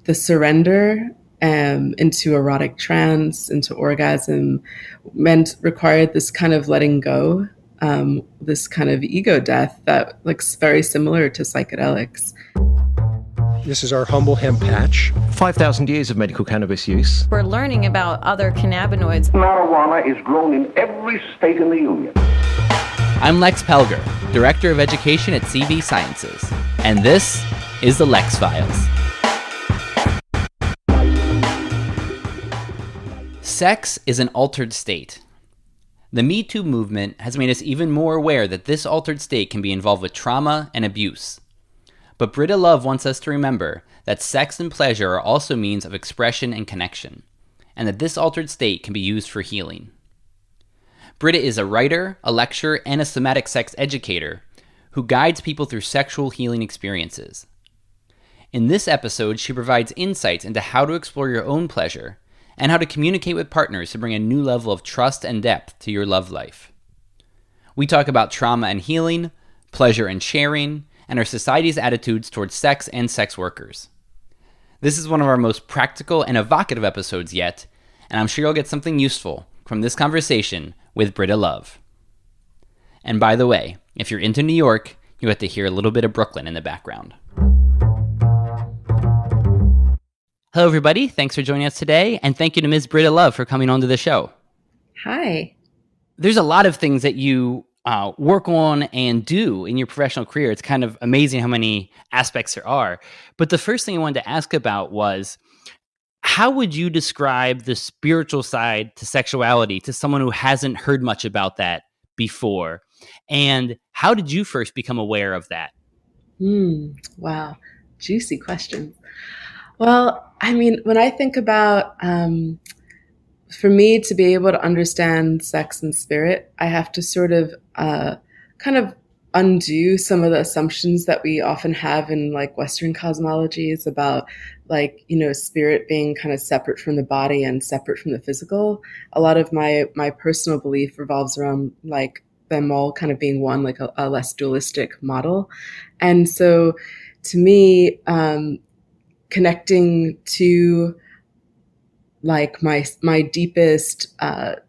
The surrender into erotic trance, into orgasm, required this kind of letting go, this kind of ego death that looks very similar to psychedelics. This is our humble hemp patch. 5,000 years of medical cannabis use. We're learning about other cannabinoids. Marijuana is grown in every state in the Union. I'm Lex Pelger, Director of Education at CV Sciences, and this is the Lex Files. Sex is an altered state. The Me Too movement has made us even more aware that this altered state can be involved with trauma and abuse. But Britta Love wants us to remember that sex and pleasure are also means of expression and connection, and that this altered state can be used for healing. Britta is a writer, a lecturer, and a somatic sex educator who guides people through sexual healing experiences. In this episode, she provides insights into how to explore your own pleasure and how to communicate with partners to bring a new level of trust and depth to your love life. We talk about trauma and healing, pleasure and sharing, and our society's attitudes towards sex and sex workers. This is one of our most practical and evocative episodes yet, and I'm sure you'll get something useful from this conversation with Britta Love. And by the way, if you're into New York, you get to hear a little bit of Brooklyn in the background. Hello, everybody. Thanks for joining us today, and thank you to Ms. Britta Love for coming onto the show. Hi. There's a lot of things that you work on and do in your professional career. It's kind of amazing how many aspects there are. But the first thing I wanted to ask about was, how would you describe the spiritual side to sexuality to someone who hasn't heard much about that before? And how did you first become aware of that? Wow. Juicy question. Well, I mean, when I think about, for me to be able to understand sex and spirit, I have to sort of kind of undo some of the assumptions that we often have in like Western cosmologies about like, you know, spirit being kind of separate from the body and separate from the physical. A lot of my personal belief revolves around like them all kind of being one, like a less dualistic model. And so to me, connecting to like my deepest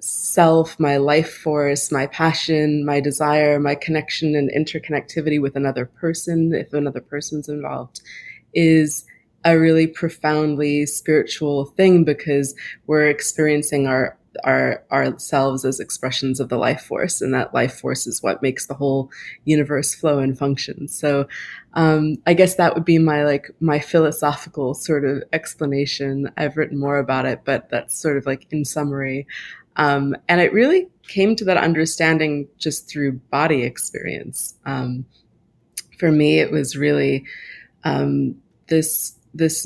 self, my life force, my passion, my desire, my connection and interconnectivity with another person, if another person's involved, is a really profoundly spiritual thing because we're experiencing ourselves as expressions of the life force, and that life force is what makes the whole universe flow and function. So I guess that would be my philosophical sort of explanation. I've written more about it, but that's sort of like in summary. And it really came to that understanding just through body experience. For me, it was really this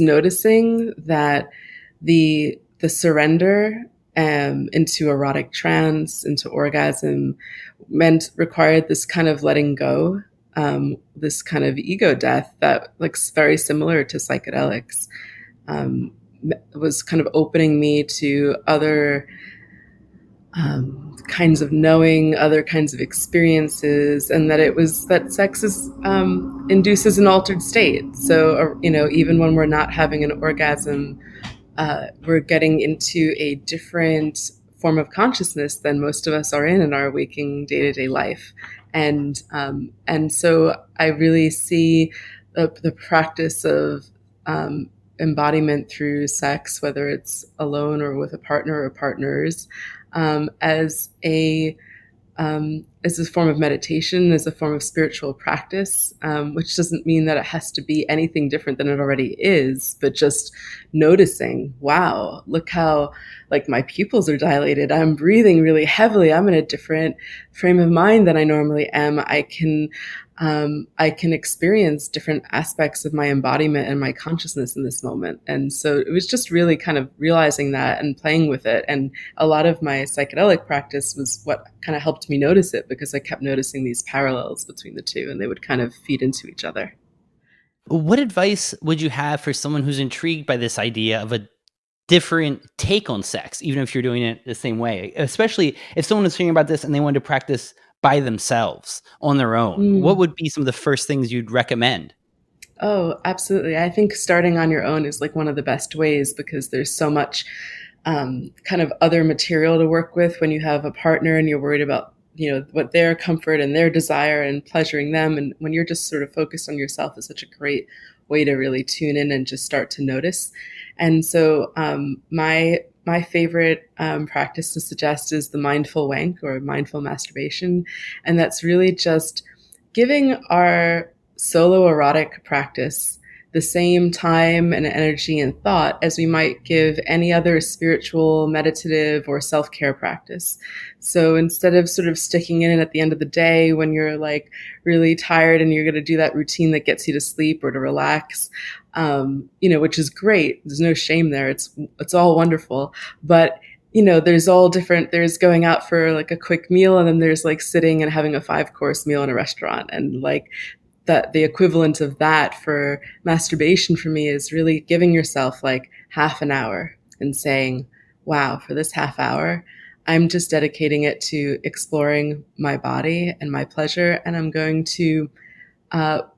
noticing that the surrender into erotic trance, into orgasm, required this kind of letting go, this kind of ego death that looks very similar to psychedelics. Was kind of opening me to other kinds of knowing, other kinds of experiences, and that sex induces an altered state. So, even when we're not having an orgasm, we're getting into a different form of consciousness than most of us are in our waking day-to-day life. And so I really see the practice of embodiment through sex, whether it's alone or with a partner or partners, as a form of meditation, as a form of spiritual practice, which doesn't mean that it has to be anything different than it already is, but just noticing, wow, look how like my pupils are dilated. I'm breathing really heavily. I'm in a different frame of mind than I normally am. I can experience different aspects of my embodiment and my consciousness in this moment. And so it was just really kind of realizing that and playing with it. And a lot of my psychedelic practice was what kind of helped me notice it, because I kept noticing these parallels between the two and they would kind of feed into each other. What advice would you have for someone who's intrigued by this idea of a different take on sex, even if you're doing it the same way, especially if someone is hearing about this and they want to practice by themselves on their own, what Mm. would be some of the first things you'd recommend? Oh, absolutely. I think starting on your own is like one of the best ways because there's so much kind of other material to work with when you have a partner and you're worried about, what their comfort and their desire and pleasuring them. And when you're just sort of focused on yourself is such a great way to really tune in and just start to notice. And so my favorite practice to suggest is the mindful wank or mindful masturbation. And that's really just giving our solo erotic practice the same time and energy and thought as we might give any other spiritual, meditative, or self care practice. So instead of sort of sticking in it at the end of the day when you're like really tired and you're going to do that routine that gets you to sleep or to relax, which is great. There's no shame there. It's all wonderful. But there's all different. There's going out for like a quick meal, and then there's like sitting and having a 5-course meal in a restaurant, and like that the equivalent of that for masturbation for me is really giving yourself like half an hour and saying, wow, for this half hour, I'm just dedicating it to exploring my body and my pleasure. And I'm going to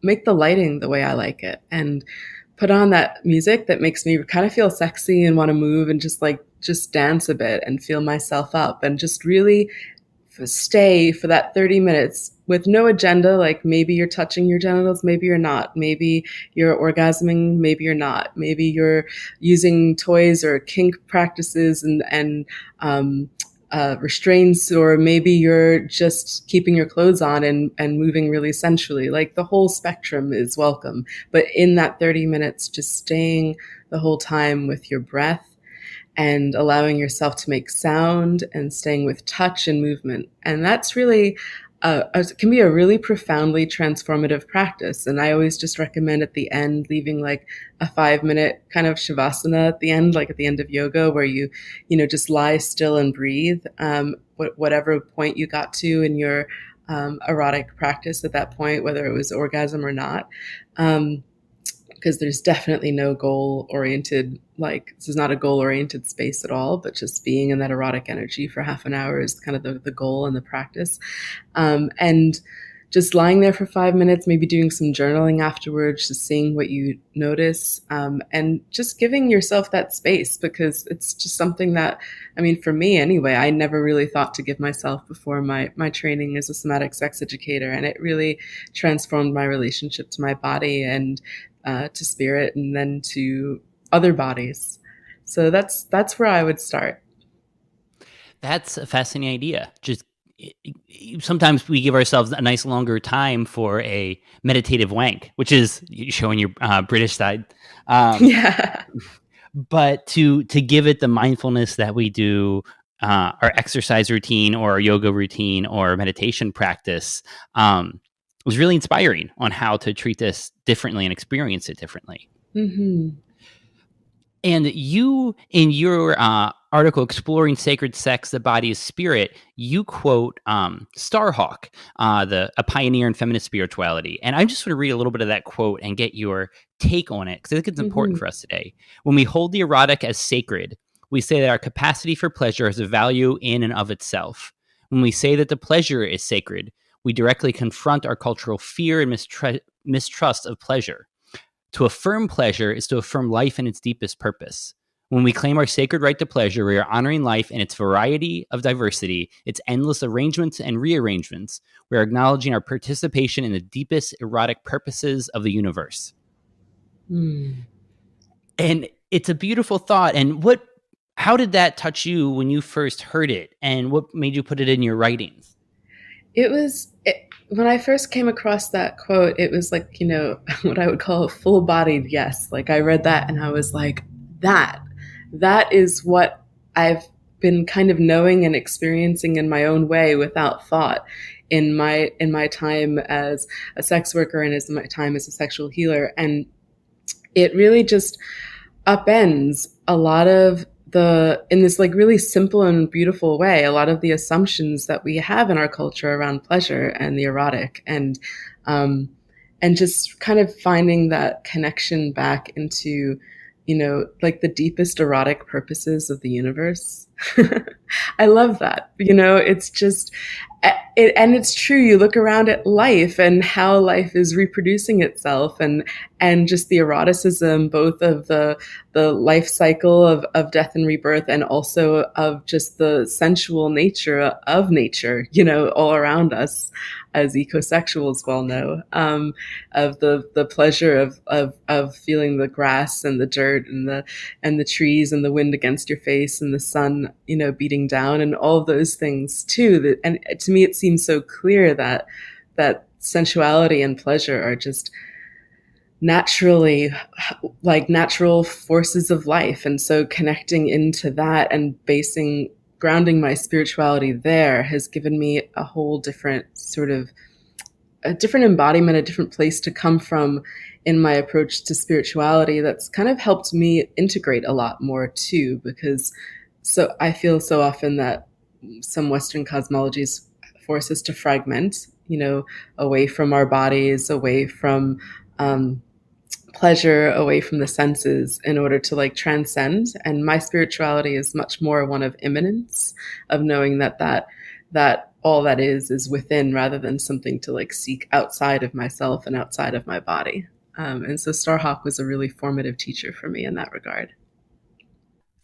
make the lighting the way I like it and put on that music that makes me kind of feel sexy and want to move and just dance a bit and feel myself up and just really stay for that 30 minutes with no agenda. Like maybe you're touching your genitals, maybe you're not. Maybe you're orgasming, maybe you're not. Maybe you're using toys or kink practices and restraints, or maybe you're just keeping your clothes on and moving really sensually. Like the whole spectrum is welcome. But in that 30 minutes, just staying the whole time with your breath and allowing yourself to make sound and staying with touch and movement. And that's really, can be a really profoundly transformative practice. And I always just recommend at the end, leaving like a 5-minute kind of shavasana at the end, like at the end of yoga, where you just lie still and breathe, whatever point you got to in your erotic practice at that point, whether it was orgasm or not. Because there's definitely no goal-oriented, like this is not a goal-oriented space at all, but just being in that erotic energy for half an hour is kind of the goal and the practice. And just lying there for 5 minutes, maybe doing some journaling afterwards, just seeing what you notice, and just giving yourself that space, because it's just something that, I mean, for me anyway, I never really thought to give myself before my training as a somatic sex educator. And it really transformed my relationship to my body and to spirit, and then to other bodies. So that's where I would start. That's a fascinating idea. Just sometimes we give ourselves a nice longer time for a meditative wank, which is showing your British side. Yeah. But to give it the mindfulness that we do our exercise routine or our yoga routine or meditation practice was really inspiring on how to treat this differently and experience it differently. Mm-hmm. And you, in your article, Exploring Sacred Sex, the Body is Spirit, you quote Starhawk, a pioneer in feminist spirituality. And I just want to read a little bit of that quote and get your take on it, because I think it's important for us today. When we hold the erotic as sacred, we say that our capacity for pleasure has a value in and of itself. When we say that the pleasure is sacred, we directly confront our cultural fear and mistrust of pleasure. To affirm pleasure is to affirm life in its deepest purpose. When we claim our sacred right to pleasure, we are honoring life in its variety of diversity, its endless arrangements and rearrangements. We are acknowledging our participation in the deepest erotic purposes of the universe. Mm. And it's a beautiful thought. And how did that touch you when you first heard it? And what made you put it in your writings? When I first came across that quote, it was like, what I would call a full-bodied yes. Like I read that and I was like, that is what I've been kind of knowing and experiencing in my own way without thought in my time as a sex worker and as my time as a sexual healer. And it really just upends a lot of in this like really simple and beautiful way, a lot of the assumptions that we have in our culture around pleasure and the erotic, and just kind of finding that connection back into, like the deepest erotic purposes of the universe. I love that. It's just, And it's true. You look around at life and how life is reproducing itself, and just the eroticism, both of the life cycle of death and rebirth, and also of just the sensual nature of nature, all around us, as ecosexuals well know, of the pleasure of feeling the grass and the dirt and the trees and the wind against your face and the sun, beating down, and all of those things too. And to me, it seems so clear that sensuality and pleasure are just naturally like natural forces of life. And so connecting into that and grounding my spirituality there has given me a whole different a different embodiment, a different place to come from in my approach to spirituality. That's kind of helped me integrate a lot more too, because I feel so often that some Western cosmologies force us to fragment, away from our bodies, away from pleasure, away from the senses, in order to like transcend. And my spirituality is much more one of immanence, of knowing that all that is within, rather than something to like seek outside of myself and outside of my body. And so Starhawk was a really formative teacher for me in that regard.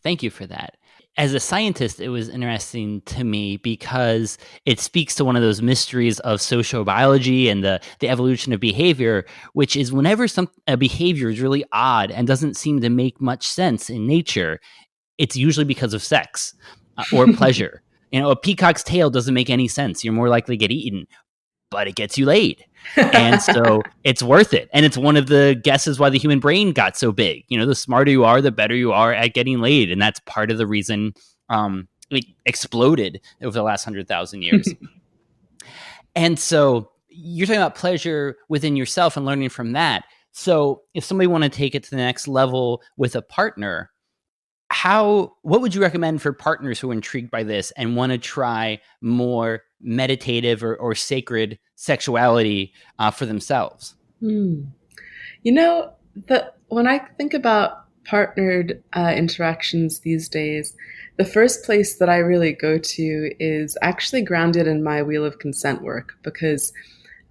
Thank you for that. As a scientist, it was interesting to me because it speaks to one of those mysteries of sociobiology and the evolution of behavior, which is whenever a behavior is really odd and doesn't seem to make much sense in nature, it's usually because of sex or pleasure. A peacock's tail doesn't make any sense. You're more likely to get eaten, but it gets you laid. And so it's worth it. And it's one of the guesses why the human brain got so big. The smarter you are, the better you are at getting laid. And that's part of the reason it exploded over the last 100,000 years. And so you're talking about pleasure within yourself and learning from that. So if somebody want to take it to the next level with a partner, what would you recommend for partners who are intrigued by this and want to try more meditative or sacred sexuality for themselves? When I think about partnered interactions these days, the first place that I really go to is actually grounded in my wheel of consent work, because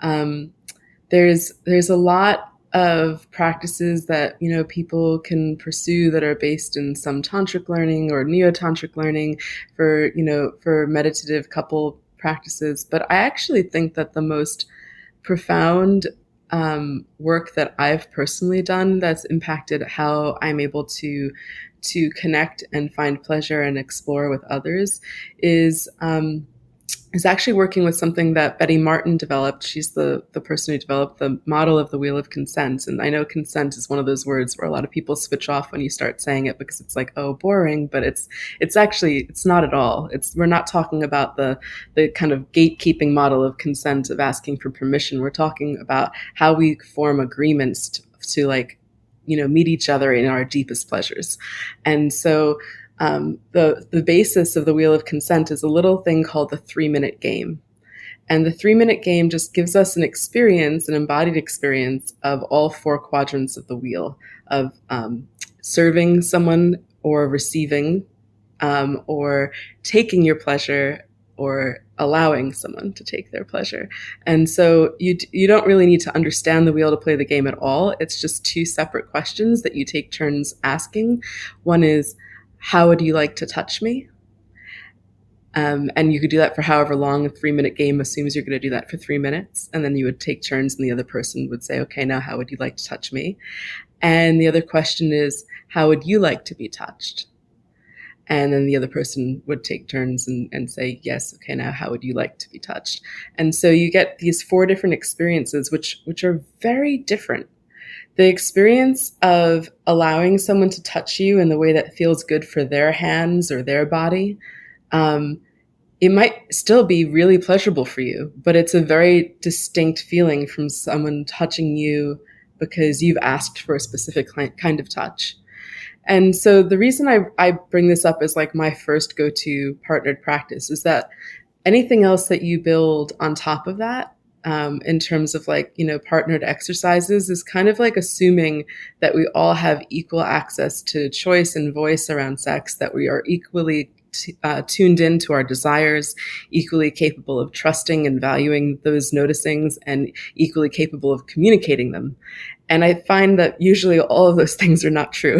there's a lot of practices that people can pursue that are based in some tantric learning or neo-tantric learning for meditative couple practices. But I actually think that the most profound work that I've personally done that's impacted how I'm able to connect and find pleasure and explore with others is actually working with something that Betty Martin developed. She's the person who developed the model of the wheel of consent. And I know consent is one of those words where a lot of people switch off when you start saying it, because it's like, oh, boring. But it's not at all. We're not talking about the kind of gatekeeping model of consent, of asking for permission. We're talking about how we form agreements to meet each other in our deepest pleasures. And so the basis of the wheel of consent is a little thing called the 3-minute game. And the 3-minute game just gives us an embodied experience of all 4 quadrants of the wheel, of serving someone or receiving, or taking your pleasure or allowing someone to take their pleasure. And so you don't really need to understand the wheel to play the game at all. It's just 2 separate questions that you take turns asking. One is, how would you like to touch me? And you could do that for however long. A 3-minute game assumes you're going to do that for 3 minutes. And then you would take turns and the other person would say, okay, now how would you like to touch me? And the other question is, how would you like to be touched? And then the other person would take turns and say, yes, okay, now how would you like to be touched? And so you get these 4 different experiences, which are very different. The experience of allowing someone to touch you in the way that feels good for their hands or their body, it might still be really pleasurable for you, but it's a very distinct feeling from someone touching you because you've asked for a specific kind of touch. And so the reason I bring this up as like my first go-to partnered practice is that anything else that you build on top of that, in terms of partnered exercises, is kind of like assuming that we all have equal access to choice and voice around sex, that we are equally tuned into our desires, equally capable of trusting and valuing those noticings, and equally capable of communicating them. And I find that usually all of those things are not true.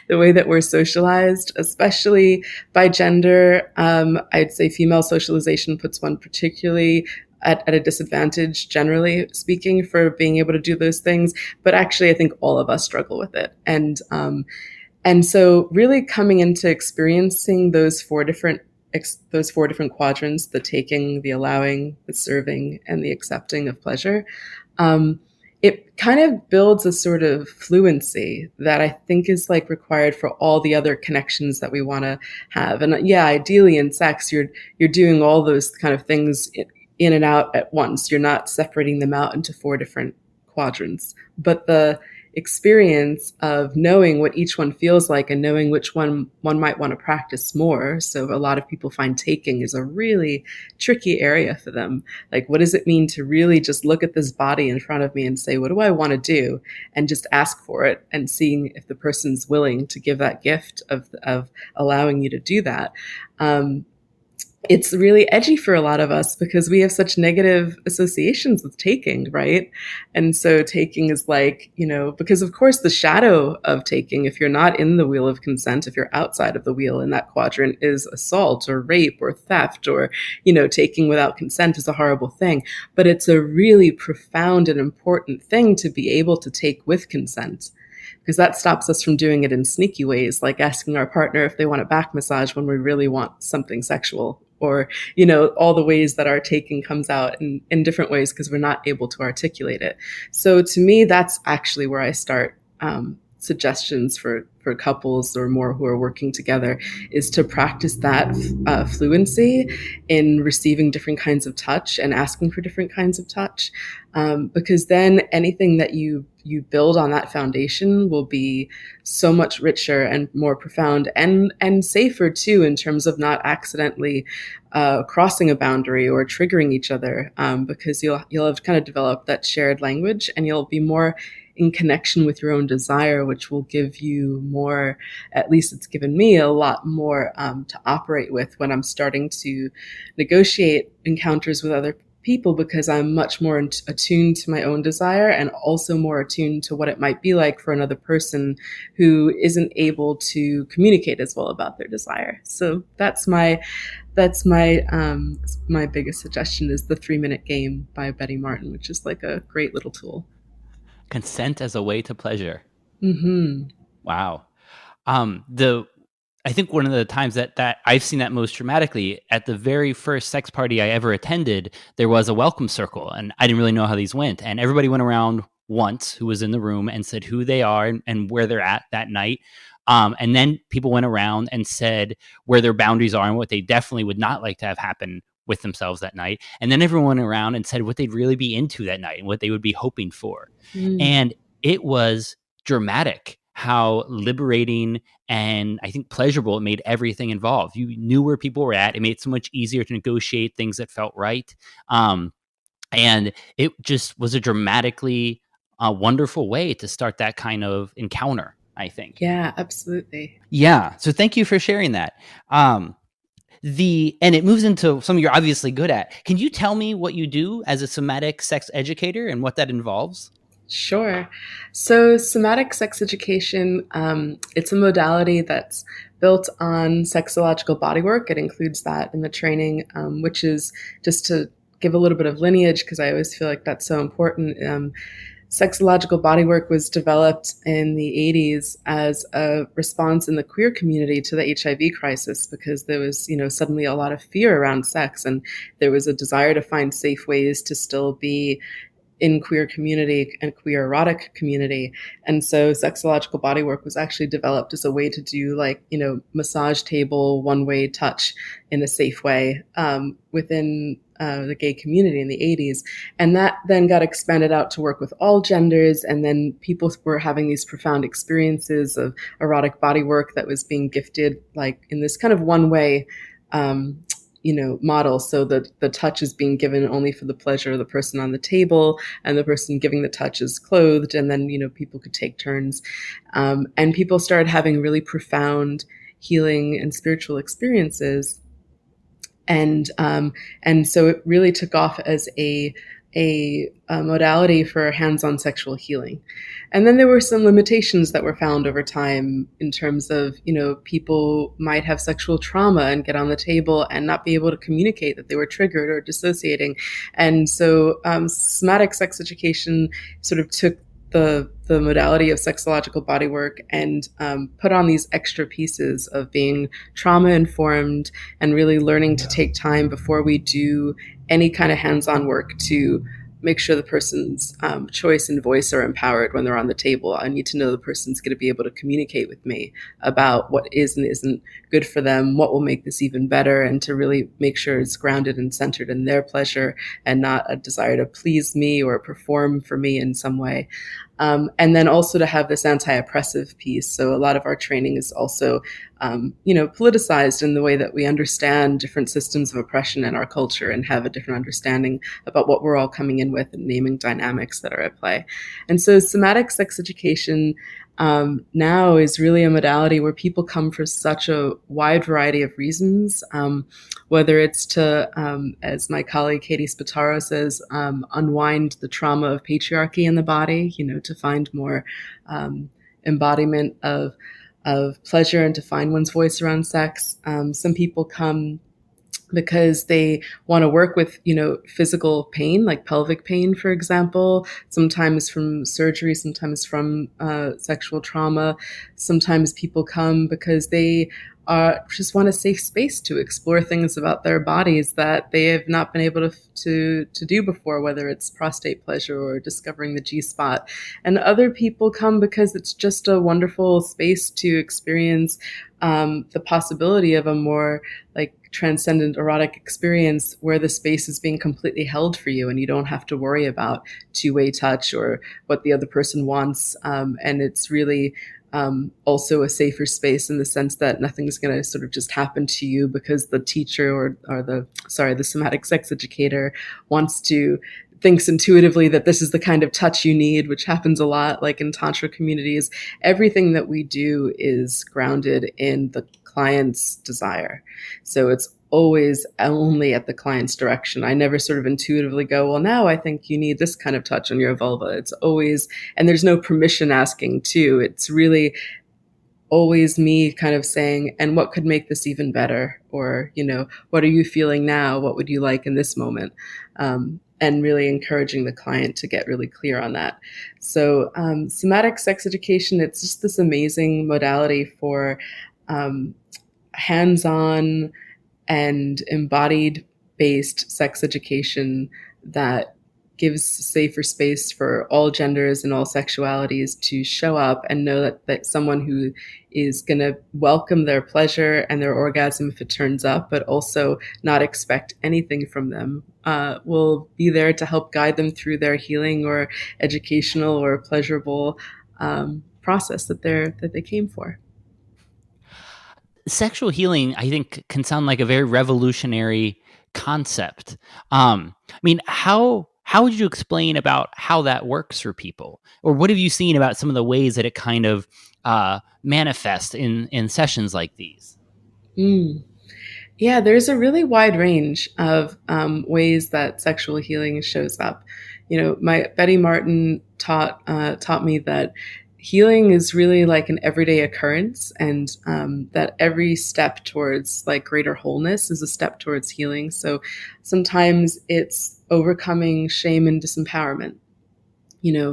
The way that we're socialized, especially by gender, I'd say female socialization puts one particularly at a disadvantage, generally speaking, for being able to do those things. But actually, I think all of us struggle with it. And so really coming into experiencing those four different quadrants, the taking, the allowing, the serving, and the accepting of pleasure, it kind of builds a sort of fluency that I think is like required for all the other connections that we want to have. And yeah, ideally in sex, you're doing all those kind of things in and out at once. You're not separating them out into four different quadrants. But the experience of knowing what each one feels like and knowing which one might want to practice more. So a lot of people find taking is a really tricky area for them. Like, what does it mean to really just look at this body in front of me and say, what do I want to do? And just ask for it and seeing if the person's willing to give that gift of allowing you to do that. It's really edgy for a lot of us because we have such negative associations with taking, right? And so taking is like, because of course the shadow of taking, if you're not in the wheel of consent, if you're outside of the wheel in that quadrant, is assault or rape or theft or, taking without consent is a horrible thing. But it's a really profound and important thing to be able to take with consent, because that stops us from doing it in sneaky ways, like asking our partner if they want a back massage when we really want something sexual, or, all the ways that our taking comes out in different ways because we're not able to articulate it. So to me, that's actually where I start suggestions for couples or more who are working together, is to practice that fluency in receiving different kinds of touch and asking for different kinds of touch, because then anything that you build on that foundation will be so much richer and more profound and safer too, in terms of not accidentally crossing a boundary or triggering each other, because you'll have kind of developed that shared language and you'll be more in connection with your own desire, which will give you more, at least it's given me a lot more to operate with when I'm starting to negotiate encounters with other people, because I'm much more attuned to my own desire and also more attuned to what it might be like for another person who isn't able to communicate as well about their desire. So that's my biggest suggestion, is the 3-minute game by Betty Martin, which is like a great little tool. Consent as a way to pleasure. Mm-hmm. Wow. I think one of the times that I've seen that most dramatically, at the very first sex party I ever attended, there was a welcome circle, and I didn't really know how these went. And everybody went around once, who was in the room, and said who they are and where they're at that night. And then people went around and said where their boundaries are and what they definitely would not like to have happen with themselves that night. And then everyone went around and said what they'd really be into that night and what they would be hoping for. And it was dramatic how liberating and I think pleasurable it made everything involved. You knew where people were at. It made it so much easier to negotiate things that felt right. And it just was a dramatically wonderful way to start that kind of encounter, I think. Yeah, absolutely. Yeah. So thank you for sharing that. And it moves into something you're obviously good at. Can you tell me what you do as a somatic sex educator and what that involves? Sure. So somatic sex education, it's a modality that's built on sexological bodywork. It includes that in the training, which is, just to give a little bit of lineage, because I always feel like that's so important. Sexological bodywork was developed in the 80s as a response in the queer community to the HIV crisis, because there was, suddenly a lot of fear around sex, and there was a desire to find safe ways to still be in queer community and queer erotic community. And so sexological bodywork was actually developed as a way to do massage table, one-way touch in a safe way within the gay community in the 80s. And that then got expanded out to work with all genders. And then people were having these profound experiences of erotic bodywork that was being gifted in this kind of one-way model. So the touch is being given only for the pleasure of the person on the table, and the person giving the touch is clothed, and then, people could take turns. And people started having really profound healing and spiritual experiences. And so it really took off as a modality for hands-on sexual healing. And then there were some limitations that were found over time in terms of, people might have sexual trauma and get on the table and not be able to communicate that they were triggered or dissociating. And so somatic sex education sort of took the modality of sexological bodywork and put on these extra pieces of being trauma informed and really learning to take time before we do any kind of hands-on work to make sure the person's choice and voice are empowered when they're on the table. I need to know the person's going to be able to communicate with me about what is and isn't good for them, what will make this even better, and to really make sure it's grounded and centered in their pleasure and not a desire to please me or perform for me in some way. And then also to have this anti-oppressive piece. So a lot of our training is also, politicized in the way that we understand different systems of oppression in our culture and have a different understanding about what we're all coming in with and naming dynamics that are at play. And so somatic sex education now is really a modality where people come for such a wide variety of reasons, whether it's to, as my colleague Katie Spataro says, unwind the trauma of patriarchy in the body, to find more embodiment of pleasure and to find one's voice around sex. Some people come because they want to work with, physical pain, like pelvic pain, for example, sometimes from surgery, sometimes from sexual trauma. Sometimes people come because they just want a safe space to explore things about their bodies that they have not been able to do before, whether it's prostate pleasure or discovering the G-spot. And other people come because it's just a wonderful space to experience the possibility of a more transcendent erotic experience where the space is being completely held for you and you don't have to worry about two-way touch or what the other person wants. And it's really also a safer space in the sense that nothing's going to sort of just happen to you because the teacher or the somatic sex educator thinks intuitively that this is the kind of touch you need, which happens a lot, like in Tantra communities. Everything that we do is grounded in the client's desire. So it's always only at the client's direction. I never sort of intuitively go, well, now I think you need this kind of touch on your vulva. It's always, and there's no permission asking too. It's really always me kind of saying, and what could make this even better? Or, what are you feeling now? What would you like in this moment? And really encouraging the client to get really clear on that. So somatic sex education, it's just this amazing modality for hands-on and embodied-based sex education that gives safer space for all genders and all sexualities to show up and know that someone who is going to welcome their pleasure and their orgasm if it turns up, but also not expect anything from them, will be there to help guide them through their healing or educational or pleasurable process that they came for. Sexual healing, I think, can sound like a very revolutionary concept. How would you explain about how that works for people? Or what have you seen about some of the ways that it kind of manifests in sessions like these? Yeah, there's a really wide range of ways that sexual healing shows up. My Betty Martin taught me that healing is really like an everyday occurrence, and that every step towards greater wholeness is a step towards healing. So sometimes it's overcoming shame and disempowerment.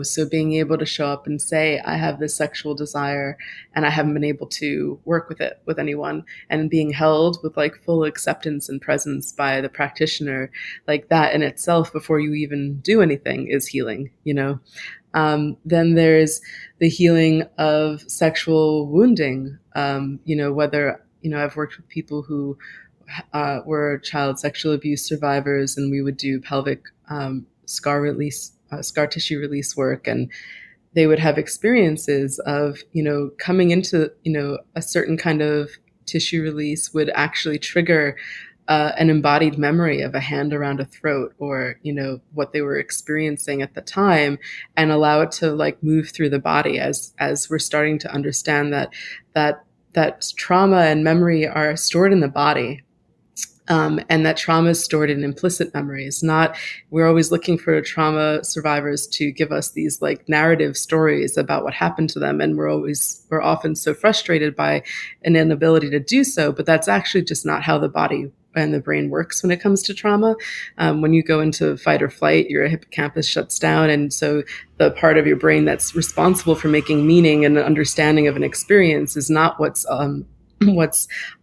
So being able to show up and say, I have this sexual desire and I haven't been able to work with it with anyone, and being held with full acceptance and presence by the practitioner, that in itself before you even do anything is healing, Then there's the healing of sexual wounding, whether, I've worked with people who were child sexual abuse survivors, and we would do pelvic scar tissue release work, and they would have experiences of, coming into, a certain kind of tissue release would actually trigger an embodied memory of a hand around a throat, or, what they were experiencing at the time, and allow it to move through the body as we're starting to understand that that trauma and memory are stored in the body. And that trauma is stored in implicit memories. Not, we're always looking for trauma survivors to give us these like narrative stories about what happened to them, and we're often so frustrated by an inability to do so. But that's actually just not how the body and the brain works when it comes to trauma. When you go into fight or flight, your hippocampus shuts down, and so the part of your brain that's responsible for making meaning and understanding of an experience is not what's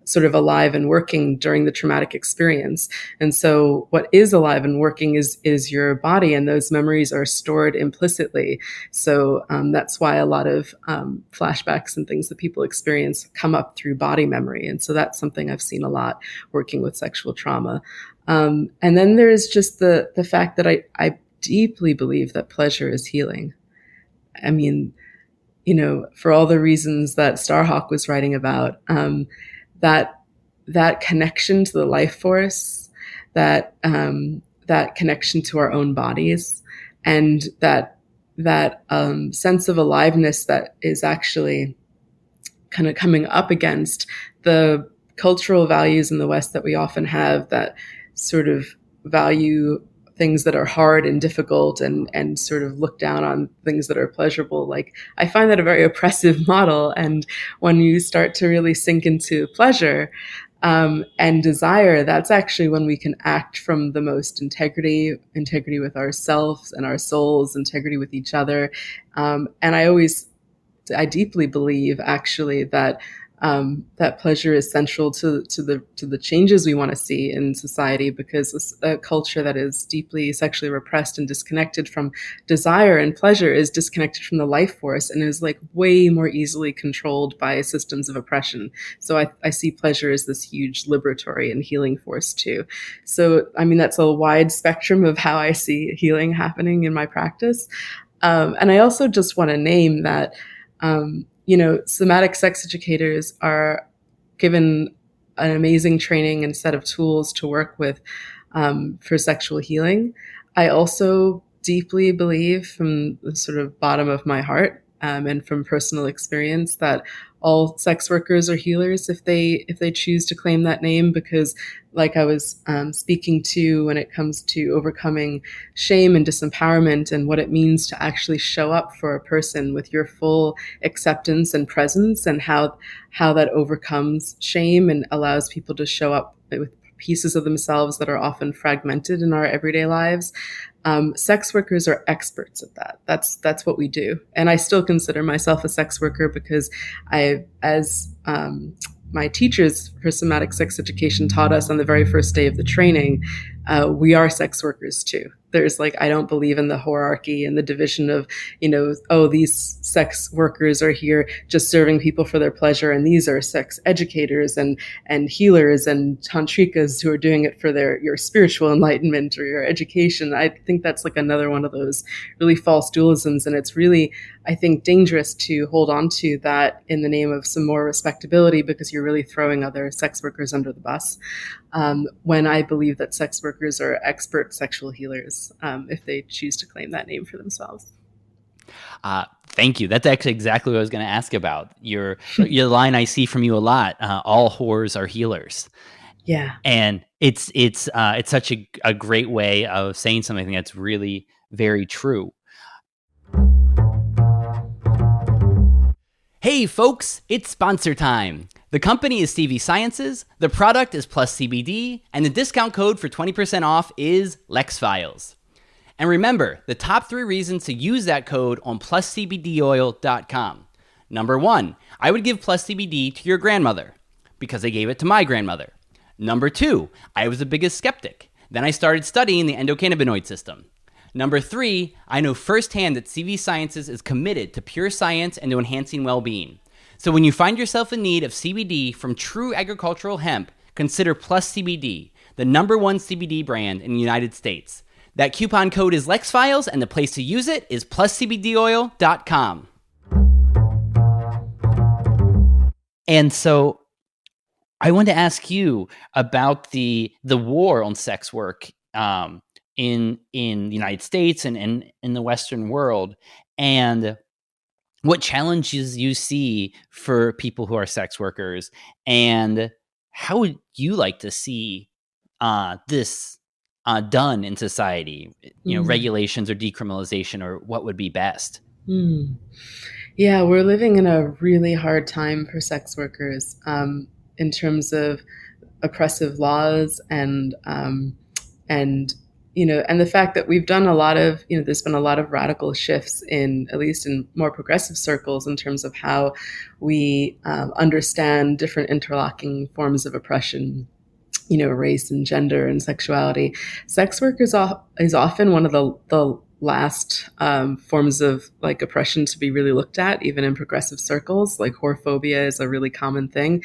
sort of alive and working during the traumatic experience. And so what is alive and working is your body, and those memories are stored implicitly. So that's why a lot of flashbacks and things that people experience come up through body memory. And so that's something I've seen a lot working with sexual trauma. And then there's just the fact that I deeply believe that pleasure is healing. I mean, for all the reasons that Starhawk was writing about, that connection to the life force, that connection to our own bodies, and that sense of aliveness that is actually kind of coming up against the cultural values in the West that we often have, that sort of value things that are hard and difficult, and sort of look down on things that are pleasurable. Like, I find that a very oppressive model. And when you start to really sink into pleasure and desire, that's actually when we can act from the most integrity with ourselves and our souls, integrity with each other. And I deeply believe actually that that pleasure is central to the changes we want to see in society, because it's a culture that is deeply sexually repressed and disconnected from desire, and pleasure is disconnected from the life force and is like way more easily controlled by systems of oppression. So I see pleasure as this huge liberatory and healing force too. So, I mean, that's a wide spectrum of how I see healing happening in my practice. And I also just want to name that somatic sex educators are given an amazing training and set of tools to work with for sexual healing. I also deeply believe, from the sort of bottom of my heart and from personal experience, that all sex workers are healers if they choose to claim that name, because like I was speaking to, when it comes to overcoming shame and disempowerment and what it means to actually show up for a person with your full acceptance and presence, and how that overcomes shame and allows people to show up with pieces of themselves that are often fragmented in our everyday lives. Sex workers are experts at that. That's what we do. And I still consider myself a sex worker, because as my teachers for somatic sex education taught us on the very first day of the training, we are sex workers too. There's I don't believe in the hierarchy and the division of, these sex workers are here just serving people for their pleasure, and these are sex educators and healers and tantrikas who are doing it for your spiritual enlightenment or your education. I think that's another one of those really false dualisms, and it's really, I think, dangerous to hold on to that in the name of some more respectability, because you're really throwing other sex workers under the bus. When I believe that sex workers are expert sexual healers, if they choose to claim that name for themselves. Thank you. That's actually exactly what I was going to ask about. Your line I see from you a lot. All whores are healers. Yeah, and it's such a great way of saying something that's really very true. Hey folks, it's sponsor time. The company is CV Sciences, the product is Plus CBD, and the discount code for 20% off is Lex Files. And remember, the top 3 reasons to use that code on pluscbdoil.com. Number 1, I would give Plus CBD to your grandmother, because I gave it to my grandmother. Number 2, I was the biggest skeptic. Then I started studying the endocannabinoid system. Number 3, I know firsthand that CV Sciences is committed to pure science and to enhancing well-being. So when you find yourself in need of CBD from true agricultural hemp, consider Plus CBD, the number 1 CBD brand in the United States. That coupon code is LexFiles, and the place to use it is pluscbdoil.com. And so I wanted to ask you about the war on sex work in the United States and in the Western world. And what challenges you see for people who are sex workers, and how would you like to see this done in society? Regulations or decriminalization, or what would be best? Yeah, we're living in a really hard time for sex workers in terms of oppressive laws and and the fact that we've done a lot of there's been a lot of radical shifts in at least in more progressive circles in terms of how we understand different interlocking forms of oppression, race and gender and sexuality. Sex work is often one of the last forms of like oppression to be really looked at, even in progressive circles. Like whorephobia is a really common thing.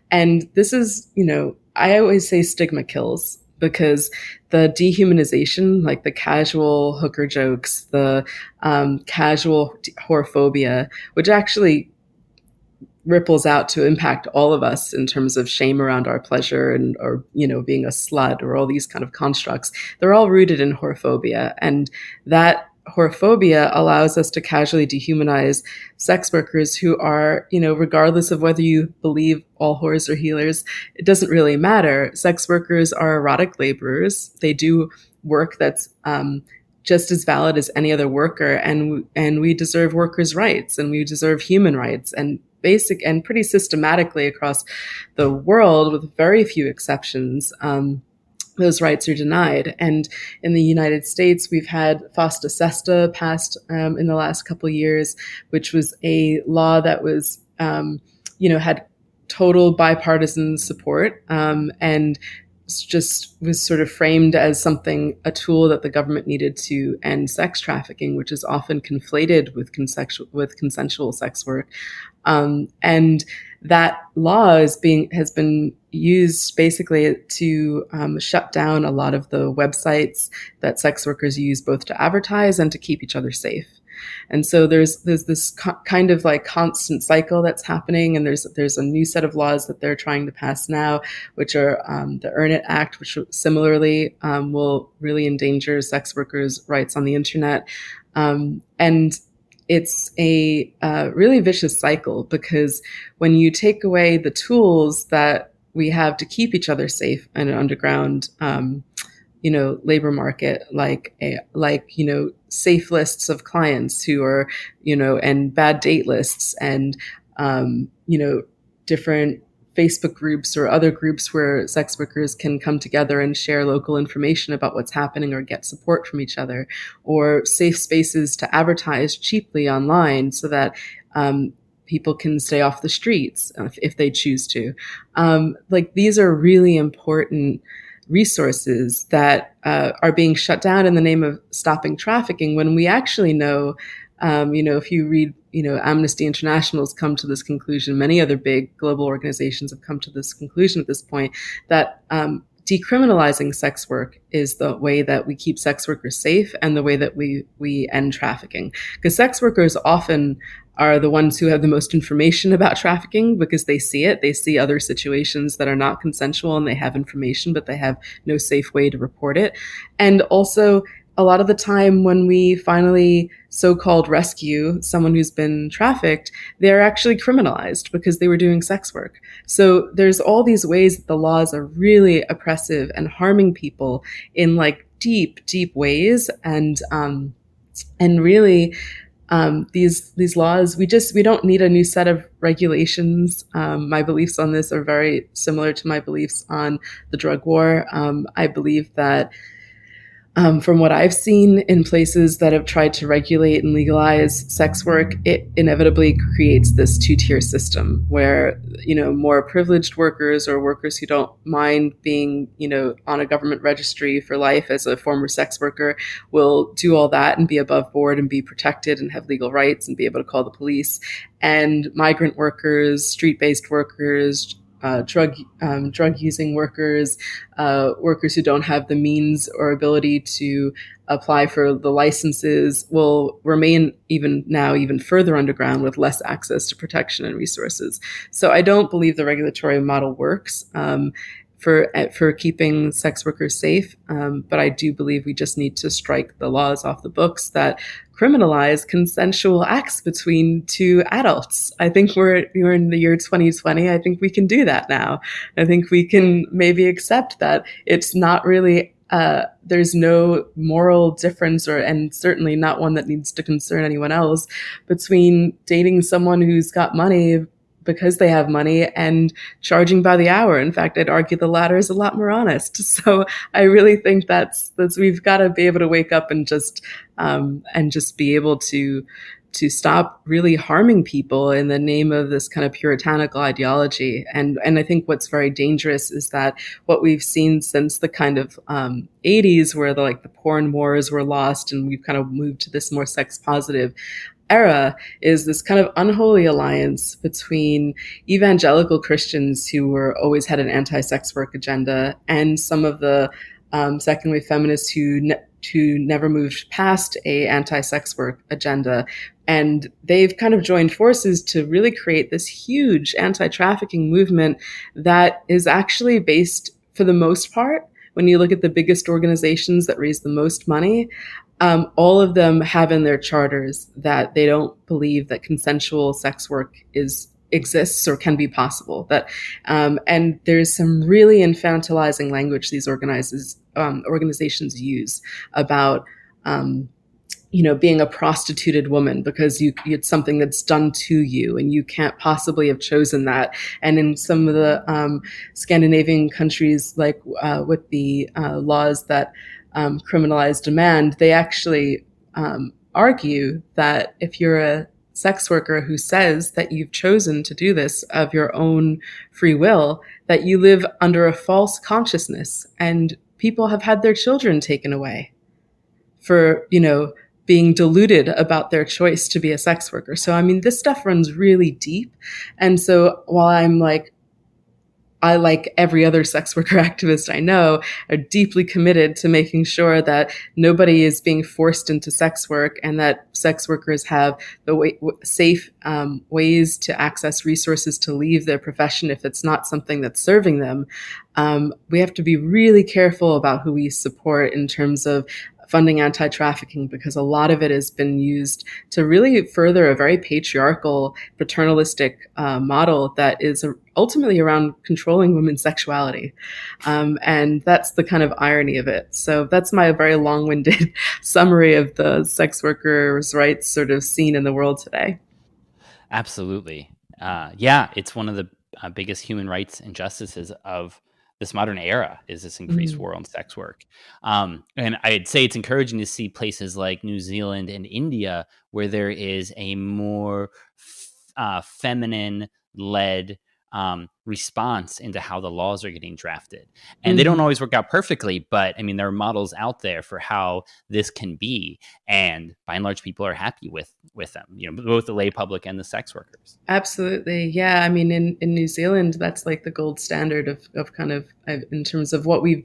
And this is, I always say stigma kills, because the dehumanization, like the casual hooker jokes, the casual whorephobia, which actually ripples out to impact all of us in terms of shame around our pleasure or being a slut or all these kind of constructs, they're all rooted in whorephobia. And that whorephobia allows us to casually dehumanize sex workers who are, regardless of whether you believe all whores are healers, it doesn't really matter. Sex workers are erotic laborers. They do work that's just as valid as any other worker, and we deserve workers' rights, and we deserve human rights, and basic and pretty systematically across the world, with very few exceptions, those rights are denied. And in the United States, we've had FOSTA SESTA passed in the last couple of years, which was a law that was, had total bipartisan support, and just was sort of framed as a tool that the government needed to end sex trafficking, which is often conflated with consensual sex work. And that law has been used basically to shut down a lot of the websites that sex workers use both to advertise and to keep each other safe. And so there's this kind of like constant cycle that's happening, and there's a new set of laws that they're trying to pass now, which are the Earn It Act, which similarly will really endanger sex workers' rights on the internet. And it's a really vicious cycle, because when you take away the tools that we have to keep each other safe in an underground labor market, like safe lists of clients who are, and bad date lists, and different Facebook groups or other groups where sex workers can come together and share local information about what's happening or get support from each other, or safe spaces to advertise cheaply online so that people can stay off the streets if they choose to. These are really important resources that are being shut down in the name of stopping trafficking, when we actually know, if you read, Amnesty International has come to this conclusion, many other big global organizations have come to this conclusion at this point, that decriminalizing sex work is the way that we keep sex workers safe and the way that we end trafficking. Because sex workers often are the ones who have the most information about trafficking, because they see it. They see other situations that are not consensual, and they have information, but they have no safe way to report it. And also, a lot of the time when we finally so-called rescue someone who's been trafficked, they're actually criminalized because they were doing sex work. So there's all these ways that the laws are really oppressive and harming people in like deep, deep ways. And really, these laws, we don't need a new set of regulations. My beliefs on this are very similar to my beliefs on the drug war. I believe that from what I've seen in places that have tried to regulate and legalize sex work, it inevitably creates this two-tier system where, more privileged workers or workers who don't mind being, on a government registry for life as a former sex worker will do all that and be above board and be protected and have legal rights and be able to call the police. And migrant workers, street-based workers, drug using workers, workers who don't have the means or ability to apply for the licenses will remain even further underground with less access to protection and resources. So I don't believe the regulatory model works. for keeping sex workers safe. But I do believe we just need to strike the laws off the books that criminalize consensual acts between two adults. I think we're in the year 2020. I think we can do that now. I think we can maybe accept that it's not really there's no moral difference, and certainly not one that needs to concern anyone else, between dating someone who's got money because they have money and charging by the hour. In fact, I'd argue the latter is a lot more honest. So I really think that's we've got to be able to wake up and just be able to stop really harming people in the name of this kind of puritanical ideology. And I think what's very dangerous is that what we've seen since the kind of 80s, where the porn wars were lost and we've kind of moved to this more sex positive era, is this kind of unholy alliance between evangelical Christians who were always had an anti-sex work agenda and some of the second wave feminists who never moved past a anti-sex work agenda. And they've kind of joined forces to really create this huge anti-trafficking movement that is actually based, for the most part, when you look at the biggest organizations that raise the most money, all of them have in their charters that they don't believe that consensual sex work exists or can be possible. And there's some really infantilizing language these organizations use about being a prostituted woman because it's something that's done to you and you can't possibly have chosen that. And in some of the Scandinavian countries, like with the laws that criminalize demand, they actually argue that if you're a sex worker who says that you've chosen to do this of your own free will, that you live under a false consciousness, and people have had their children taken away for, being deluded about their choice to be a sex worker. So, I mean, this stuff runs really deep. And so while I, like every other sex worker activist I know, are deeply committed to making sure that nobody is being forced into sex work and that sex workers have safe ways to access resources to leave their profession if it's not something that's serving them. We have to be really careful about who we support in terms of funding anti-trafficking, because a lot of it has been used to really further a very patriarchal, paternalistic model that is ultimately around controlling women's sexuality. And that's the kind of irony of it. So that's my very long-winded summary of the sex workers' rights sort of scene in the world today. Absolutely. Yeah, it's one of the biggest human rights injustices of this modern era, is this increased war on sex work. And I'd say it's encouraging to see places like New Zealand and India where there is a more feminine-led response into how the laws are getting drafted. And they don't always work out perfectly, but I mean, there are models out there for how this can be. And by and large, people are happy with them, both the lay public and the sex workers. Absolutely. Yeah. I mean, in New Zealand, that's like the gold standard of kind of, in terms of what we've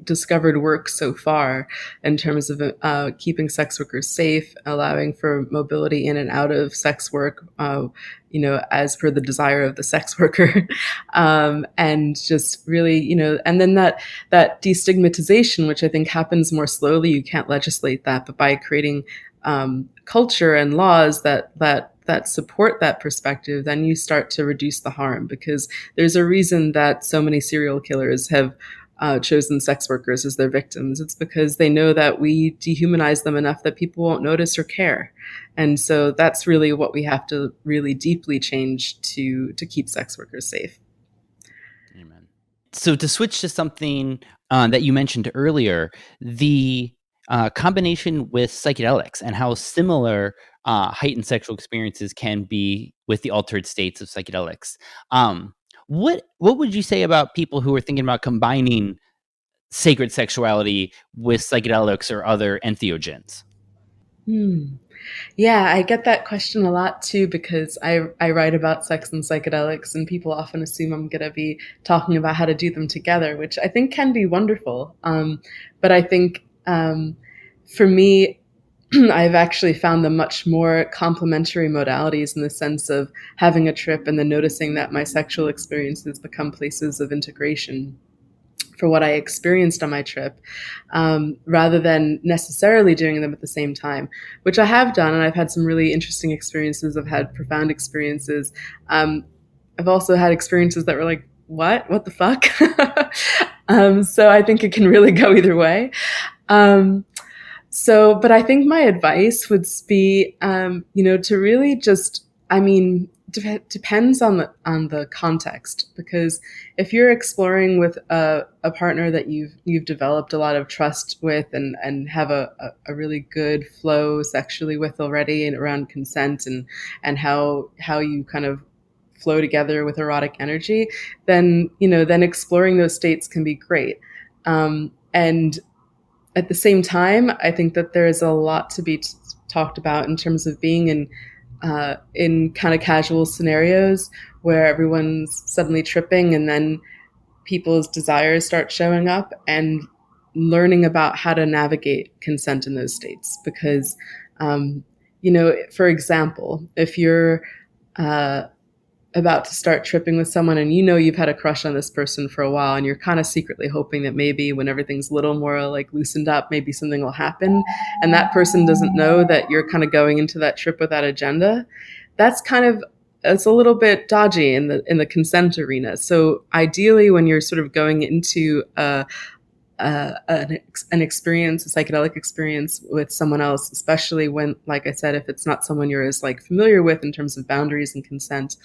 discovered works so far, in terms of keeping sex workers safe, allowing for mobility in and out of sex work, as per the desire of the sex worker. And just really, and then that destigmatization, which I think happens more slowly. You can't legislate that, but by creating culture and laws that support that perspective, then you start to reduce the harm, because there's a reason that so many serial killers have chosen sex workers as their victims. It's because they know that we dehumanize them enough that people won't notice or care. And so that's really what we have to really deeply change to keep sex workers safe. Amen. So to switch to something that you mentioned earlier, the combination with psychedelics and how similar heightened sexual experiences can be with the altered states of psychedelics. What would you say about people who are thinking about combining sacred sexuality with psychedelics or other entheogens? Yeah, I get that question a lot too, because I write about sex and psychedelics, and people often assume I'm going to be talking about how to do them together, which I think can be wonderful. But I think for me, I've actually found them much more complementary modalities, in the sense of having a trip and then noticing that my sexual experiences become places of integration. for what I experienced on my trip, rather than necessarily doing them at the same time, which I have done. And I've had some really interesting experiences. I've had profound experiences. I've also had experiences that were like, what the fuck? So I think it can really go either way. But I think my advice would be, to really just, depends on the context, because if you're exploring with a partner that you've developed a lot of trust with and have a really good flow sexually with already, and around consent and how you kind of flow together with erotic energy, then exploring those states can be great. And at the same time, I think that there is a lot to be talked about in terms of being in kind of casual scenarios where everyone's suddenly tripping, and then people's desires start showing up, and learning about how to navigate consent in those states. Because, for example, if you're about to start tripping with someone and you've had a crush on this person for a while, and you're kind of secretly hoping that maybe when everything's a little more like loosened up, maybe something will happen, and that person doesn't know that you're kind of going into that trip with that agenda, it's a little bit dodgy in the consent arena. So ideally, when you're sort of going into an experience, a psychedelic experience with someone else, especially when, like I said, if it's not someone you're as like familiar with in terms of boundaries and consent,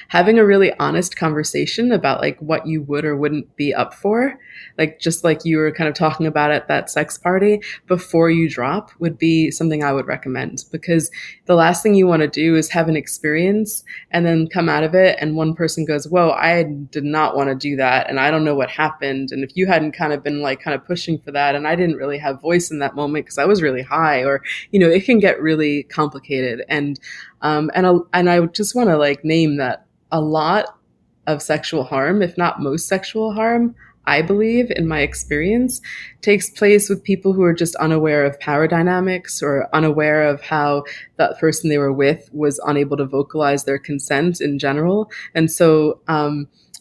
having a really honest conversation about like what you would or wouldn't be up for, like just like you were kind of talking about at that sex party before you drop, would be something I would recommend. Because the last thing you want to do is have an experience and then come out of it and one person goes, whoa, I did not want to do that, and I don't know what happened. And if you hadn't kind of been like kind of pushing for that, and I didn't really have voice in that moment because I was really high, or it can get really complicated. And I just want to like name that a lot of sexual harm, if not most sexual harm, I believe, in my experience, takes place with people who are just unaware of power dynamics, or unaware of how that person they were with was unable to vocalize their consent in general. And so,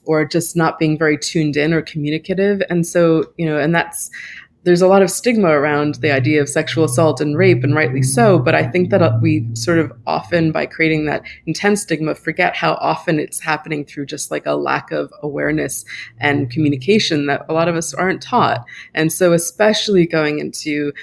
or just not being very tuned in or communicative. And so, there's a lot of stigma around the idea of sexual assault and rape, and rightly so. But I think that we sort of often, by creating that intense stigma, forget how often it's happening through just like a lack of awareness and communication that a lot of us aren't taught. And so especially going into,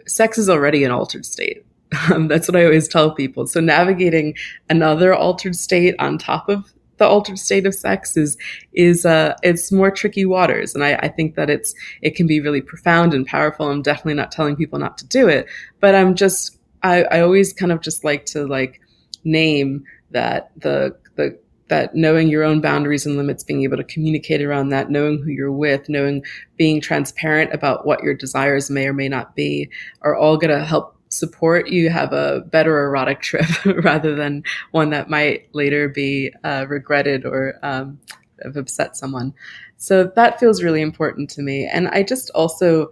sex is already an altered state. That's what I always tell people. So navigating another altered state on top of the altered state of sex is it's more tricky waters. And I think that it can be really profound and powerful. I'm definitely not telling people not to do it, but I always kind of just like to like name that that knowing your own boundaries and limits, being able to communicate around that, knowing who you're with, being transparent about what your desires may or may not be, are all going to help support you have a better erotic trip rather than one that might later be regretted or have upset someone. So that feels really important to me. And I just also,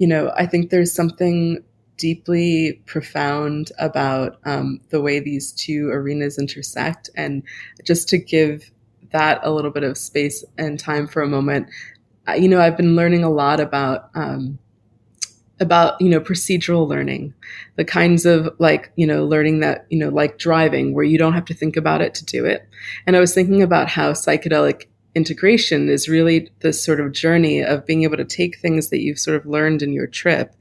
I think there's something deeply profound about the way these two arenas intersect. And just to give that a little bit of space and time for a moment, I've been learning a lot about procedural learning, the kinds of learning that, like driving, where you don't have to think about it to do it. And I was thinking about how psychedelic integration is really this sort of journey of being able to take things that you've sort of learned in your trip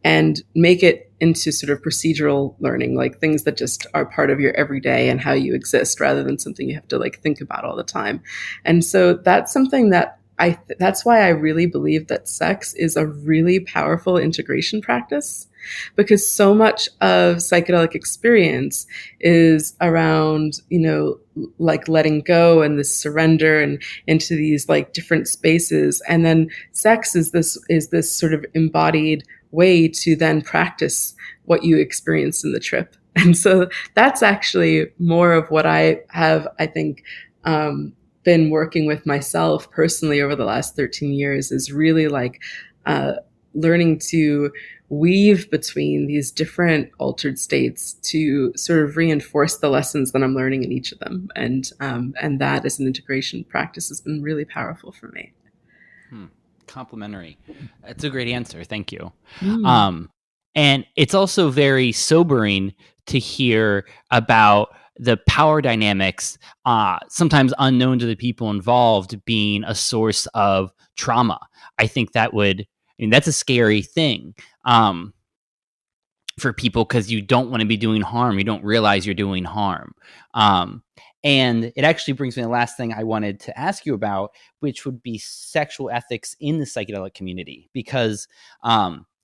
and make it into sort of procedural learning, like things that just are part of your everyday and how you exist, rather than something you have to like think about all the time. And so that's something that that's why I really believe that sex is a really powerful integration practice, because so much of psychedelic experience is around, like letting go and this surrender and into these like different spaces. And then sex is this sort of embodied way to then practice what you experienced in the trip. And so that's actually more of what I have, I think, been working with myself personally over the last 13 years, is really like learning to weave between these different altered states to sort of reinforce the lessons that I'm learning in each of them. And that as an integration practice has been really powerful for me. Complimentary. That's a great answer. Thank you. Mm. And it's also very sobering to hear about the power dynamics, sometimes unknown to the people involved, being a source of trauma. I think that's a scary thing. For people, because you don't want to be doing harm. You don't realize you're doing harm. And it actually brings me to the last thing I wanted to ask you about, which would be sexual ethics in the psychedelic community. Because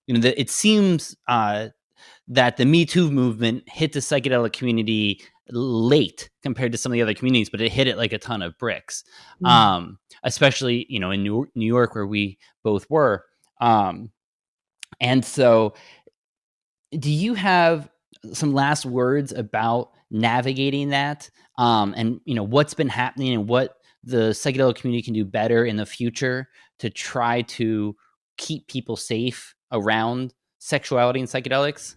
it seems that the Me Too movement hit the psychedelic community late compared to some of the other communities, but it hit it like a ton of bricks. Especially in New York, where we both were. And so, do you have some last words about navigating that, and what's been happening and what the psychedelic community can do better in the future to try to keep people safe around sexuality and psychedelics?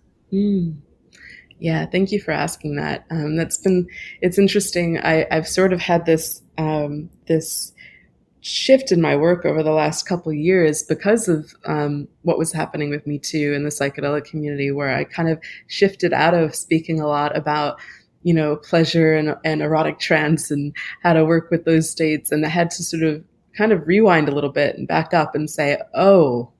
Yeah, thank you for asking that. It's interesting. I've sort of had this shift in my work over the last couple of years because of what was happening with Me Too in the psychedelic community, where I kind of shifted out of speaking a lot about, pleasure and erotic trance and how to work with those states. And I had to sort of kind of rewind a little bit and back up and say, oh,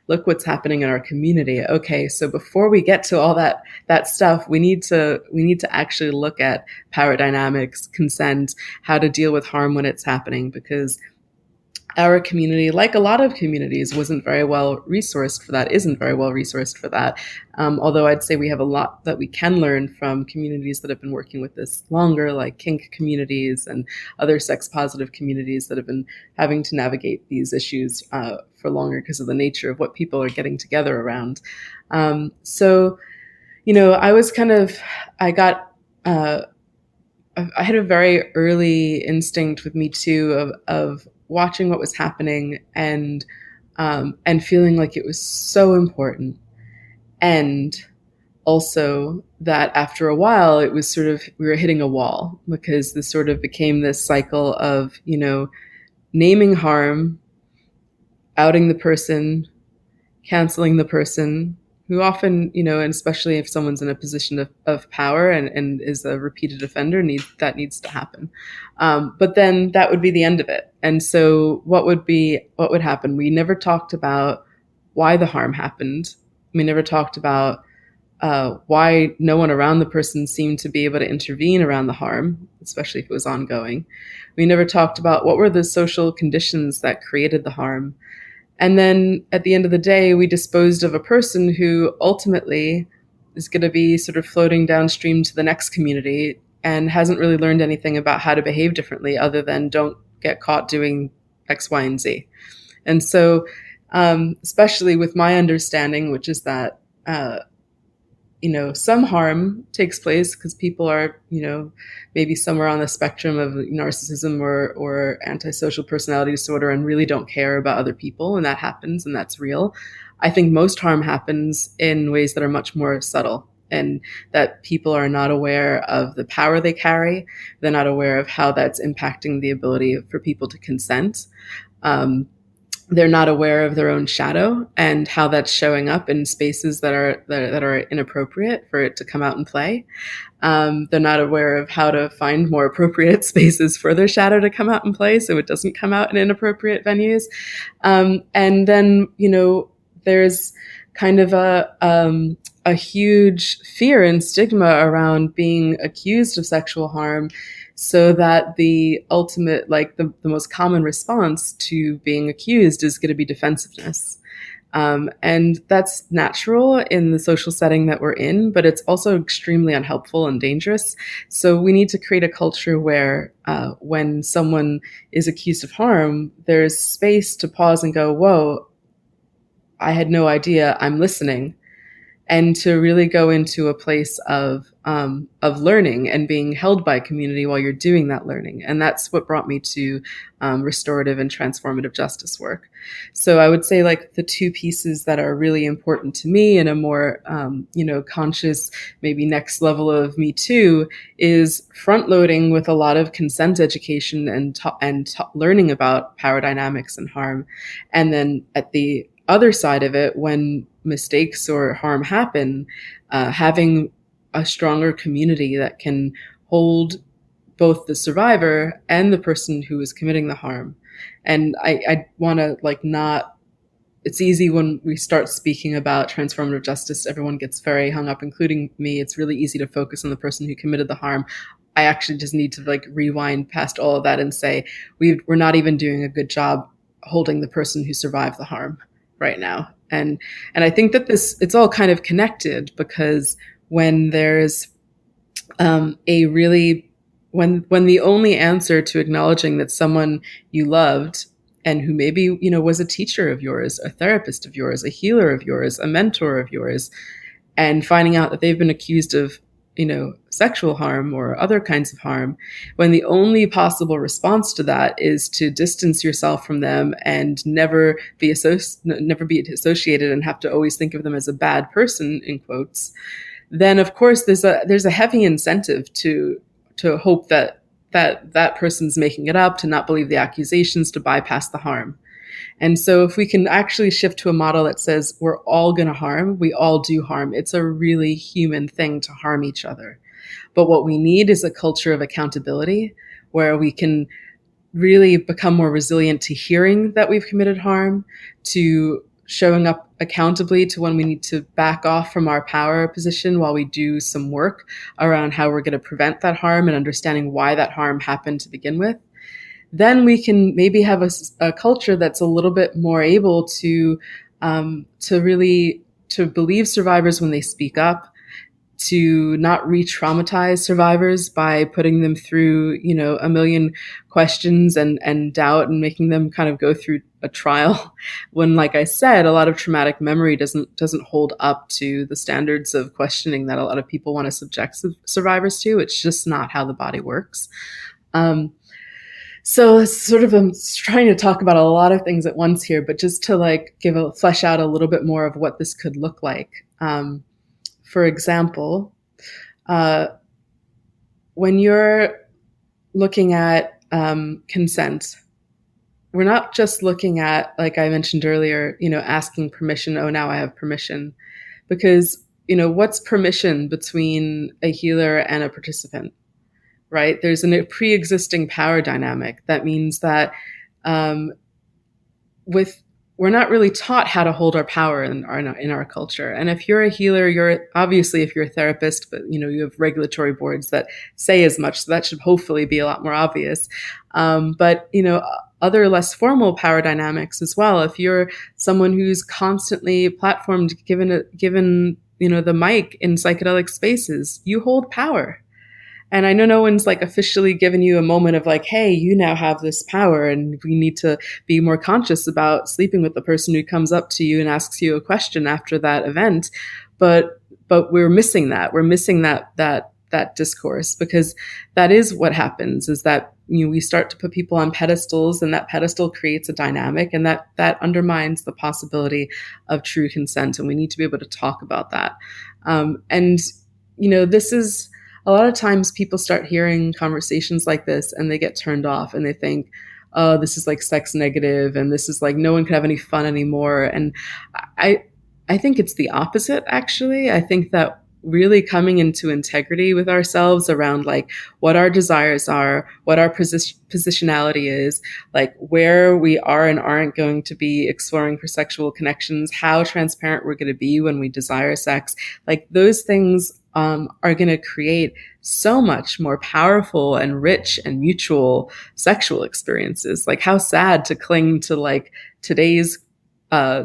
look what's happening in our community. Okay, so before we get to all that stuff, we need to actually look at power dynamics, consent, how to deal with harm when it's happening, because our community, like a lot of communities, wasn't very well resourced for that, isn't very well resourced for that. Although I'd say we have a lot that we can learn from communities that have been working with this longer, like kink communities and other sex positive communities that have been having to navigate these issues for longer because of the nature of what people are getting together around. So, I was I had a very early instinct with Me Too of watching what was happening and feeling like it was so important, and also that after a while it was sort of, we were hitting a wall, because this sort of became this cycle of naming harm, outing the person, canceling the person, who often, and especially if someone's in a position of power and is a repeated offender, needs to happen. But then that would be the end of it. And so what would happen? We never talked about why the harm happened. We never talked about why no one around the person seemed to be able to intervene around the harm, especially if it was ongoing. We never talked about what were the social conditions that created the harm. And then at the end of the day, we disposed of a person who ultimately is going to be sort of floating downstream to the next community and hasn't really learned anything about how to behave differently, other than don't get caught doing X, Y, and Z. And so, especially with my understanding, which is that, some harm takes place because people are, maybe somewhere on the spectrum of narcissism or antisocial personality disorder and really don't care about other people. And that happens, and that's real. I think most harm happens in ways that are much more subtle, and that people are not aware of the power they carry. They're not aware of how that's impacting the ability for people to consent. They're not aware of their own shadow and how that's showing up in spaces that are inappropriate for it to come out and play. They're not aware of how to find more appropriate spaces for their shadow to come out and play, so it doesn't come out in inappropriate venues. And then, there's kind of a huge fear and stigma around being accused of sexual harm, so that the ultimate, like the most common response to being accused is going to be defensiveness. And that's natural in the social setting that we're in, but it's also extremely unhelpful and dangerous. So we need to create a culture where when someone is accused of harm, there's space to pause and go, whoa, I had no idea, I'm listening. and to really go into a place of learning and being held by community while you're doing that learning. And that's what brought me to restorative and transformative justice work. So I would say like the two pieces that are really important to me in a more conscious, maybe next level of Me Too, is front loading with a lot of consent education and learning about power dynamics and harm, and then at the other side of it, when mistakes or harm happen, having a stronger community that can hold both the survivor and the person who is committing the harm. And I want to not, it's easy when we start speaking about transformative justice, everyone gets very hung up, including me. It's really easy to focus on the person who committed the harm. I actually just need to rewind past all of that and say, we're not even doing a good job holding the person who survived the harm right now. And I think that it's all kind of connected, because when there's when the only answer to acknowledging that someone you loved and who maybe was a teacher of yours, a therapist of yours, a healer of yours, a mentor of yours, and finding out that they've been accused of sexual harm or other kinds of harm, when the only possible response to that is to distance yourself from them and never be associated and have to always think of them as a bad person, in quotes, then of course there's a heavy incentive to hope that person's making it up, to not believe the accusations, to bypass the harm. And so if we can actually shift to a model that says we're all going to harm, we all do harm. It's a really human thing to harm each other. But what we need is a culture of accountability where we can really become more resilient to hearing that we've committed harm, to showing up accountably to when we need to back off from our power position while we do some work around how we're going to prevent that harm and understanding why that harm happened to begin with. Then we can maybe have a culture that's a little bit more able to believe survivors when they speak up, to not re-traumatize survivors by putting them through, a million questions and doubt and making them kind of go through a trial when, like I said, a lot of traumatic memory doesn't hold up to the standards of questioning that a lot of people want to subject survivors to. It's just not how the body works. So I'm trying to talk about a lot of things at once here, but just to flesh out a little bit more of what this could look like. For example, when you're looking at consent, we're not just looking at, like I mentioned earlier, asking permission. Oh, now I have permission. Because, what's permission between a healer and a participant? Right? There's a pre-existing power dynamic. That means that we're not really taught how to hold our power in our culture. And if you're a healer, if you're a therapist, but you have regulatory boards that say as much, so that should hopefully be a lot more obvious. But other less formal power dynamics as well. If you're someone who's constantly platformed, given the mic in psychedelic spaces, you hold power. And I know no one's officially given you a moment of hey, you now have this power, and we need to be more conscious about sleeping with the person who comes up to you and asks you a question after that event. But we're missing that. We're missing that discourse, because that is what happens, is that we start to put people on pedestals, and that pedestal creates a dynamic, and that undermines the possibility of true consent. And we need to be able to talk about that. This is, a lot of times people start hearing conversations like this and they get turned off and they think, oh, this is sex negative, and this is no one can have any fun anymore. And I think it's the opposite, actually. I think that really coming into integrity with ourselves around what our desires are, what our positionality is, where we are and aren't going to be exploring for sexual connections, how transparent we're going to be when we desire sex, those things are going to create so much more powerful and rich and mutual sexual experiences. How sad to cling to today's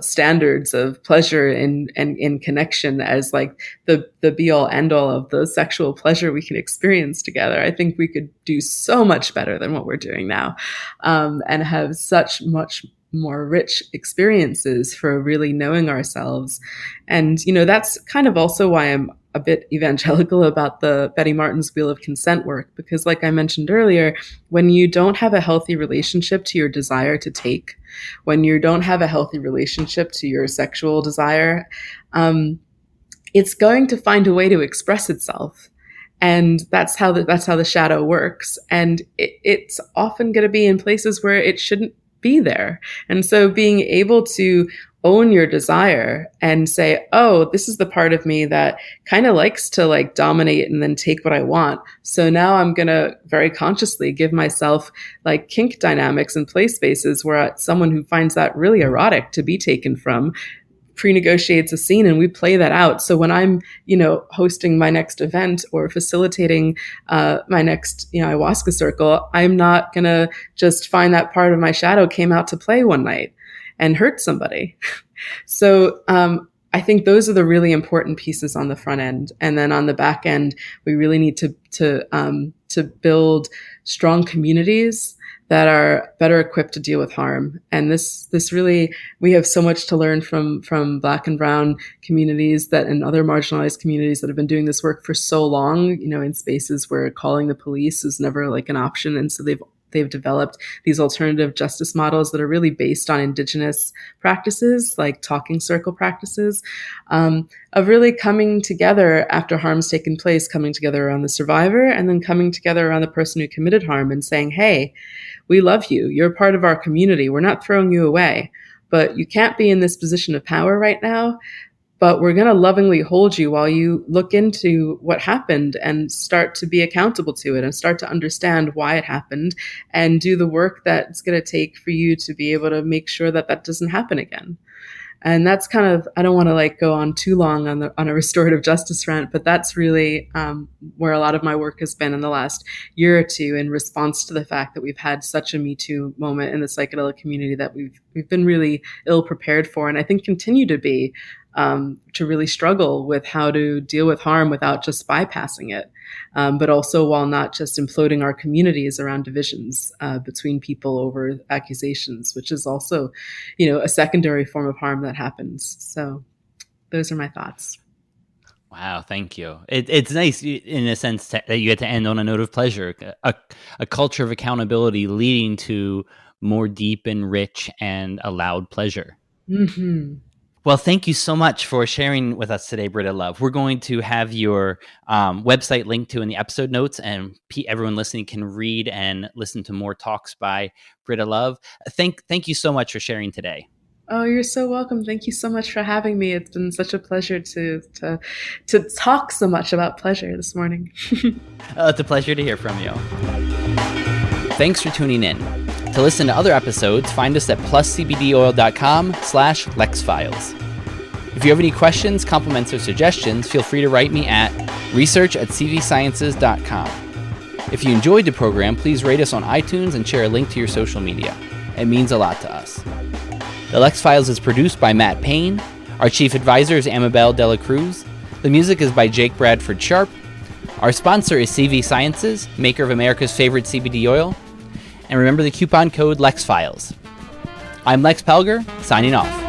standards of pleasure and connection as the be all end all of the sexual pleasure we can experience together. I think we could do so much better than what we're doing now, and have such much more rich experiences for really knowing ourselves. And, that's kind of also why I'm a bit evangelical about the Betty Martin's Wheel of Consent work, because like I mentioned earlier, when you don't have a healthy relationship to your desire to take, when you don't have a healthy relationship to your sexual desire, it's going to find a way to express itself. And that's how the shadow works. And it's often going to be in places where it shouldn't be there. And so being able to own your desire and say, oh, this is the part of me that kind of likes to like dominate and then take what I want. So now I'm going to very consciously give myself like kink dynamics and play spaces where someone who finds that really erotic to be taken from pre-negotiates a scene and we play that out. So when I'm, hosting my next event or facilitating my next, ayahuasca circle, I'm not going to just find that part of my shadow came out to play one night and hurt somebody. So I think those are the really important pieces on the front end. And then on the back end, we really need to build strong communities that are better equipped to deal with harm. And this really, we have so much to learn from Black and Brown communities and other marginalized communities that have been doing this work for so long, in spaces where calling the police is never like an option. And so they've developed these alternative justice models that are really based on indigenous practices, like talking circle practices, of really coming together after harm's taken place, coming together around the survivor, and then coming together around the person who committed harm and saying, hey, we love you. You're part of our community. We're not throwing you away, but you can't be in this position of power right now. But we're going to lovingly hold you while you look into what happened and start to be accountable to it and start to understand why it happened and do the work that it's going to take for you to be able to make sure that that doesn't happen again. And that's kind of, I don't want to like go on too long on a restorative justice rant, but that's really where a lot of my work has been in the last year or two in response to the fact that we've had such a Me Too moment in the psychedelic community that we've been really ill prepared for, and I think continue to be, to really struggle with how to deal with harm without just bypassing it, but also while not just imploding our communities around divisions between people over accusations, which is also, a secondary form of harm that happens. So those are my thoughts. Wow, thank you. It's nice in a sense that you get to end on a note of pleasure, a culture of accountability leading to more deep and rich and allowed pleasure. Mm-hmm. Well, thank you so much for sharing with us today, Britta Love. We're going to have your website linked to in the episode notes, and everyone listening can read and listen to more talks by Britta Love. Thank you so much for sharing today. Oh, you're so welcome. Thank you so much for having me. It's been such a pleasure to talk so much about pleasure this morning. It's a pleasure to hear from you. Thanks for tuning in. To listen to other episodes, find us at pluscbdoil.com/Lex Files. If you have any questions, compliments, or suggestions, feel free to write me at research@cvsciences.com. If you enjoyed the program, please rate us on iTunes and share a link to your social media. It means a lot to us. The Lex Files is produced by Matt Payne. Our chief advisor is Amabel Dela Cruz. The music is by Jake Bradford Sharp. Our sponsor is CV Sciences, maker of America's favorite CBD oil. And remember the coupon code LEXFILES. I'm Lex Pelger, signing off.